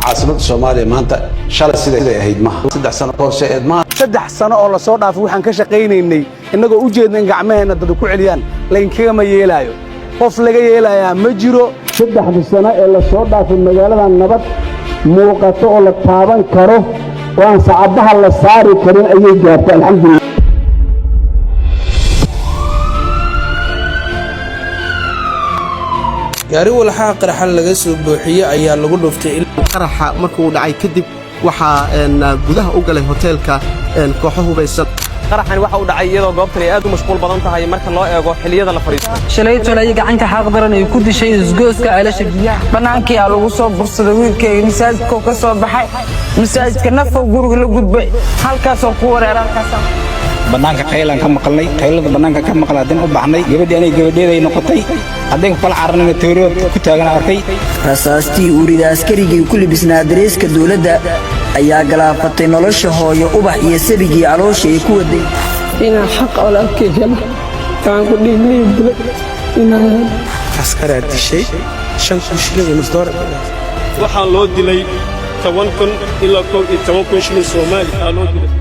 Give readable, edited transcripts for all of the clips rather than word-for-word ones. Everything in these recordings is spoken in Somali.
عاصمة الصومالية maanta shalay siday ahayd ma 3 sano qorsheed ma 3 sano oo la soo dhaafay waxaan ka shaqeynaynay inagoo u jeednay gacmaheena dad ku celiyaan leenkiga ma yeelayo qof laga yeelaya ma jiro 3 sano ee la soo dhaafay magaalada nabad muuqato oo la taaban karo oo aan sacabaha la saari karin ayay gaartay alxamdulillah gaari walxa qaraxa laga soo buuxiyay ayaa lagu dhuftay qaraxa markuu dhacay kadib waxa gudaha u galay hoteelka kooxo hubaysan qaraxani waxa uu dhacay iyadoo goobtan ay aad u mashquul badan tahay marka loo eego xilliyada la fariisto shalay tolay gacanka xaq daran ay ku dishay isgooska Alasha Giyaa banaankii aa lagu soo bursaday wiilkay masaajidka ka soo baxay masaajidka nafo guriga la gudbay halkaas oo ku wareeran kaasa banaanka qaylan ka maqalnay qaylada banaanka ka maqlaadin u baxnay gabadheeday noqotay hadeen kala carnana toorood ku taagan arkay rasaastii urida askarigii ku libisnaa dareeska dawladda ayaa galaafatay nolosha hooyo ubax iyo sabigii caloosha ay ku waday inaan xaq walaalkayga taan ku dhiibnay inaan askara dishay 5 shilin oo $1 waxaan loo dilay 10,000 ilaa 10,000 shilin Soomaali loo dilay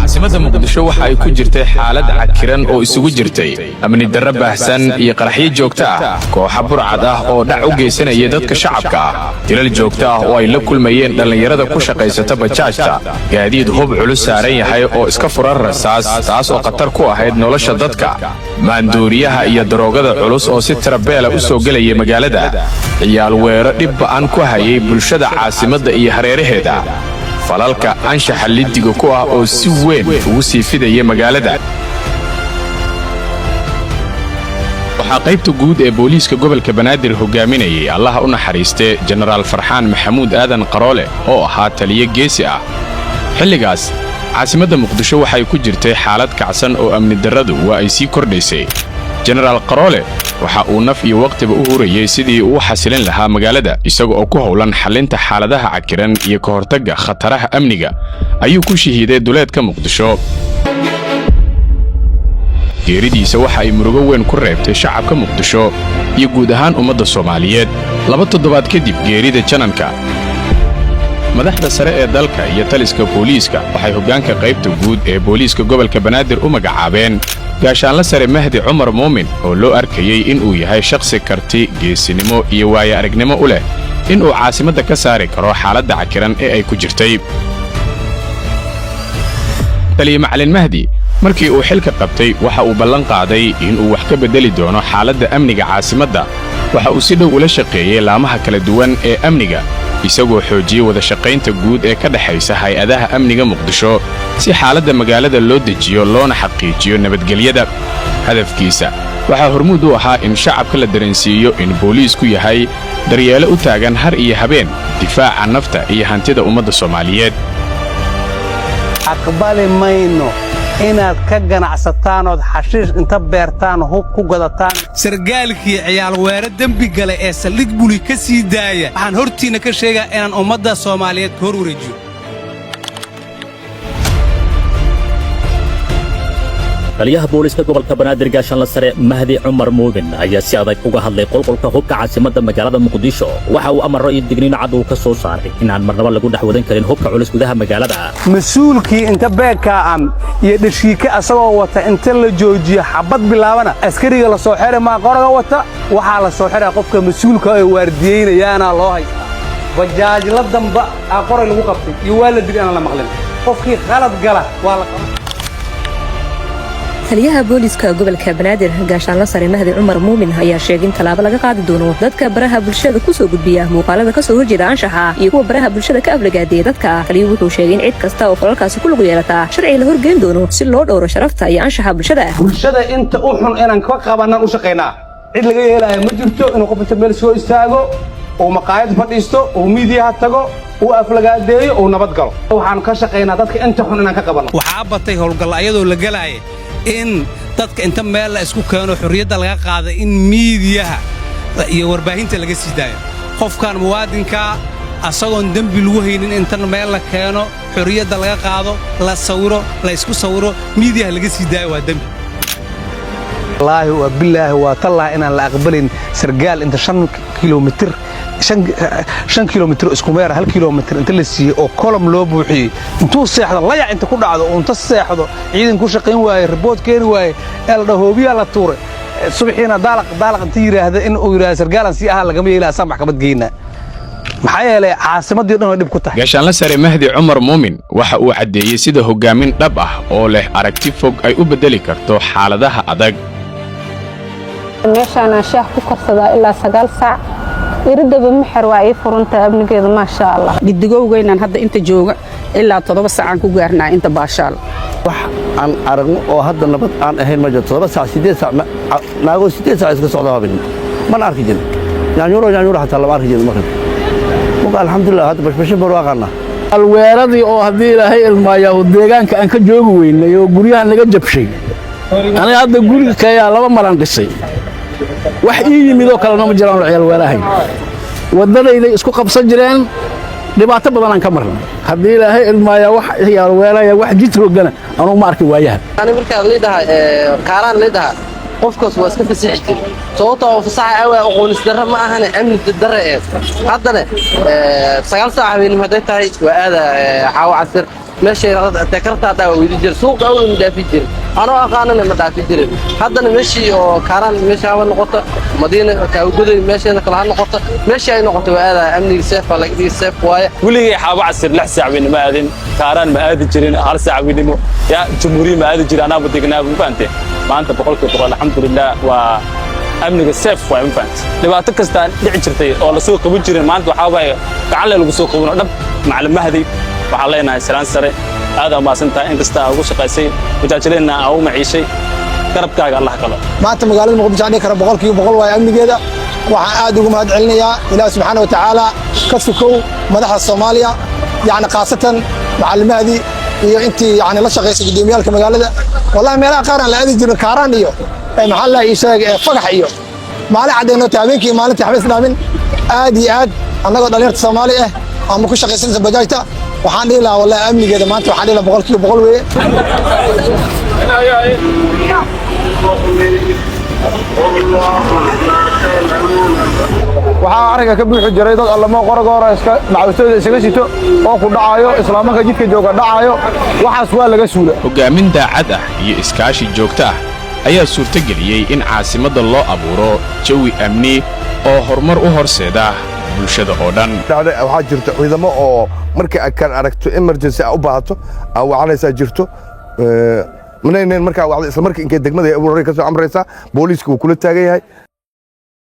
عاصمة مقدشو waxa ay ku jirtay xaalad cakiran oo isugu jirtay amni darro baahsan iyo qaraxyo joogto ah koox burcad ah oo dhac u geysanaya dadka shacabka ah dilal joogto ah oo ay la kulmayeen dhalinyarada ku shaqeysata bajaajta gaadiid hub culus saaran yahay oo iska furan rasaas taas oo khatar ku ahayd nolosha dadka maandooriyaha iyo daroogada culus oo si tarabeela u soo galay magaalada ciyaal weero dhib ba'an ku hayay bulshada caasimadda iyo hareeraheeda falalka anshaxa lidiga ku ah oo si weyn ugu sii fidaya magaalada waxa qaybta guud ee booliiska gobolka Banaadir hogaaminayay Allah u naxariiste General Farxaan Maxamuud Aadan Qaroole oo ahaa taliye geesi ah xilligaas caasimadda Muqdisho waxay ku jirtay xaalad kacsan oo amni darradu waa ay sii kordhaysay General Qaroole waxa uu naf iyo waqtiba u hurayay sidii uu xasilin lahaa magaalada isaga oo ku howlan xalinta xaaladaha cakiran iyo ka hortagga khataraha amniga ayuu ku shahiiday duleedka Muqdisho geeridiisa waxa ay murugo weyn ku reebtay shacabka Muqdisho iyo guud ahaan ummadda Soomaaliyeed 2 toddobaad kadib geerida jananka madaxda sare ee dalka iyo taliska booliiska waxay hoggaanka qaybta guud ee booliiska gobolka Banaadir u magacaabeen gaashaanle sare Mahdi Cumar Muumin oo loo arkayay in uu yahay shakhsi karti geesinimo iyo waayo aragnimo u leh in uu caasimadda ka saari karo xaaladda cakiran ee ay ku jirtay taliye Macalin Mahdi markii uu xilka qabtay waxa uu ballan qaaday in uu wax ka bedeli doono xaaladda amniga caasimadda waxa uu si dhow ula shaqeeyay laamaha kala duwan ee amniga isagoo xoojiyay wada shaqaynta guud ee ka dhaxaysa hay'adaha amniga Muqdisho si xaaladda magaalada loo dejiyo loona xaqiijiyo nabadgelyada hadafkiisa waxa hormuud u ahaa in shacabka la dareensiiyo in booliisku yahay daryeelo u taagan har iyo habeen difaaca nafta iyo hantida ummadda Soomaaliyeed aqbali mayno inaad ka ganacsataan oo xashiish inta beertaan hub ku gadataan sargaalkii ciyaal weero dambi gale ee saldhig buli ka sii daaya waxaan hortiina ka sheegaa inaan ummadda Soomaaliyeed ka hor wareejiyo taliyaha booliiska gobolka Banaadir gaashaanle sare Mahdi Cumar Muumin ayaa si adag uga hadlay qolqolka hubka caasimadda magaalada Muqdisho waxa uu amaro iyo digniin cad uu ka soo saaray inaan marnaba lagu dhaxwadan karin hubka culus gudaha magaalada mas'uulkii inta beeka am iyo dhashiika asagoo wata inta la joojiyo xabad bilaabana askariga la soo xiray ma qoraga wata waxa la soo xiray qofka mas'uulka ee waardiyeynayana loo haystaa bajaaj la damba qoray lagu qabtay iyo waa la digay aan la maqlin qofkii qalad gala waa la qabtay taliyaha booliiska gobolka Banaadir gaashaanle sare Mahdi Cumar Muumin ayaa sheegay in talaabo laga qaadi doono dadka baraha bulshada ku soo gudbiya muuqaalada ka soo horjeeda anshaxa iyo kuwa baraha bulshada ka aflagaadeeya dadka kaliya wuxuu sheegay in cid kasta oo falalkaasi ku lug yeelata sharci la horgeyn doono si loo dhowro sharafta iyo anshaxa bulshada inta u xun inaan ka qabanaan u shaqeynaa cid laga yeelayo ma jirto inuu qof inta meel soo istaago oo maqaayad fadhiisto oo media tago oo aflagaadeeyo oo nabad galo waxaan ka shaqeynaa dadka inta xun inaan ka qabano waxa batay howlgal ayadoo la galay in dadka inta meel la isku keeno xurriyadda laga qaado in meediyaha iyo warbaahinta laga sii daayo qofkan muwaadinka asagoon dambi lagu haynin inta meel la keeno xurriyadda laga qaado la sawiro la isku sawiro meediyaha laga sii daayo waa dambi wallaahi waa billaahi waa tallaahi inaan la aqbalin sargaal inta 5 kilomitir 5 kilomitir isku meer 1 kilomitir inta la siiyay oo kolom loo buuxiyay intuu seexdo layac inta ku dhacdo oo inta seexdo ciidan ku shaqayn waayay report keen waayay elda hoobiya la tuuray subaxina daalaq inta yiraahdo in uu yiraahdo sargaalan si ah laga yeelaa samax kabad geeyna maxaa yeelay caasimadii dhan oo dib ku tahay gaashaanle sare Mahdi Cumar Muumin waxa uu cadeeyay sida hogaamin dhab ah oo leh aragti fog ay u bedeli karto xaaladaha adag meeshaan shaah ku karsadaa ilaa 9 saac iridaba maxar waa ay furunta amnigeedu ma sha Allah gidigowgeenan hadda inta jooga ilaa 7 saac aan ku gaarnaa inta baashaal wax aan aragno oo hadda nabad aan ahayn ma jirto 7 saac 8 saac naago 8 saac iska socdaa habeen man arki jirin yaanyuuro hatta lama arki jirin markaa alxamdulillah hadda bashbashin barwaaqana alweeradii oo haddii ilaahay ilmaayaa deegaanka aan ka joogi weynay oo guryahan laga jabshay aniga hadda guriga kayaa 2 maran dhisay wax ii yimid oo kale ma jiraan ciyaal weerahayn wadadayda isku qabsan jireen dhibaato badan aan ka marnay haddii ilaahay ilmaayaa wax ciyaal weeraya wax jidroogana anu ma arki waayahan ani markaa leedahay qaaraan leedahay qofkaas waa iska fasaxi jiray sababtoo ah fasaxa awa aqoon isdarra ma ahan amni darra ee haddana 9 saac habeen haday tahay waa aada xaawo casir meeshay takarta daa wadi jir suuq aw in dhaafi jir ana aqaanana ma dhaafi jirin haddana meeshii oo kaaraan meesha waa noqoto madiina ka guday meesheeda kala noqoto meesha ay noqoto waa aada amniga saaf la dhigi saaf waaye kuligii xaawo casir 6 saac weyn ma aadin kaaraan ma aadi jirin 1 saac weynimo ya jumhuuriya ma aadi jirin anaa badignaa faante maanta boqolkiiba alxamdulillah waa amniga saaf waa faante dhibaato kasta dhici jirtay oo la soo qaban jirin maanta waxa waaye gacan lagu soo qabano dhab macallin Mahdi waxa leenahay salaan sare aad ama santaa in kasta ugu shaqaysay wajaajileena oo maciishay garabkaaga Allah kala maanta magaalada Muqdisho aan kara boqolkiiba boqol way amnigeeda waxa aad ugu mahad celinayaa Ilaahay subhanahu wa ta'ala ka sukow madaxda Soomaaliya yaani qaasatan macallin Mahdi iyo intii yaani la shaqaysay gudoomiyalka magaalada wallahi meelaha qaar aan la aadi jirin kaaraan iyo maxalla isaga fagax iyo maalin cadeeno taabeenkii maalintii xabees dhaamin aad iyo aad anagoo dhalinyarta Soomaali ah ama ku shaqaysanaysa bajaajta waxaan dhihi lahaa wallahi amnigeeda maanta waxaan dhihi lahaa boqolkiiba boqol weeye waxaa ariga ka buuxi jiray dad allamo qoragooda iska macawistooda isaga sito oo ku dhacayo islaamanka jidka jooga dhacayo waxaas waa laga suula hogaamin daacad ah iyo iskaashi joogto ah ayaa suurtageliyey in caasimadda loo abuuro jawi amni oo horumar u horseeda bulshada oo dhan waxaa jirta ciidamo oo markii aad kan aragto emergency u baahato aan wacanaysaa jirto manaynayn markaa wacdo isla markii inkay degmada ay abuuray ka soo amraysaa booliiska wuu kula taagan yahay